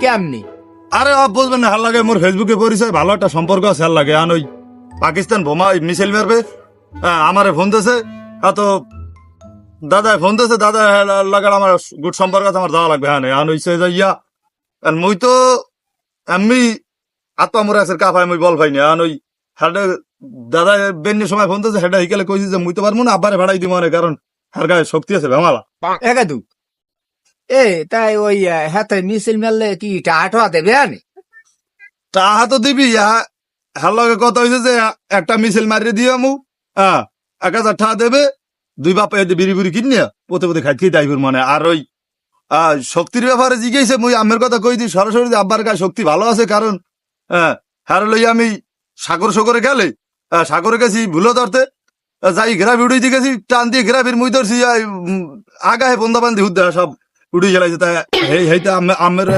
কেমনি? আরে বুঝবেন না, হাল লাগে মোর ফেসবুকে পরিচয়, ভালো একটা সম্পর্ক আছে, হাল লাগে আন ওই পাকিস্তান বোমা মিসাইল মারবে, আমারে ফোন দিয়েছে, তো দাদা ফোন দিয়েছে, দাদা লাগার আমার গুড সম্পর্ক আছে, আমার যাওয়া লাগবে, হ্যাঁ আন হইছে যে ইয়া মুই তো এমনি আত্মা মোর আছে কাফায় মুই বল পাইনি, আন ওই হেডে দাদা বেন্যের সময় ফোন দিয়েছে, হেডে হিকালে কইছি যে মুই তো পারবো না, আব্বারে ভাড়াই দিব মানে, কারণ হার গায়ে শক্তি আছে ভেমালা। একাদু তাই ওই হাতে মিছিল মেললে কি টাকা দেবে আনি? টাহা তো দিবি, হার লগে কথা হয়েছে যে একটা মিছিল মারিয়ে দিয়ে আমু, 1,000 টাকা দেবে, 2 বাপ বিড়ি বুড়ি কিনিয়া পোতে পোতে খাইতে যাইবেন মানে। আর ওই শক্তির ব্যাপারে জিজ্ঞেস মুই আমের কথা কই দিই সরাসরি যে আব্বার গায়ে শক্তি ভালো আছে, কারণ হ্যাঁ লই আমি সাগরে গেলে সাগরে গেছি ভুলো ধরতে, যাই গ্রাফি উড়ে দিয়ে গেছি, টান দিয়ে গ্রাফির মুই ধরছি, আগাহে বন্ধা বান্ধি হুদ্দা সব উড়ে গেলাইছে, তাই হেইতে আমের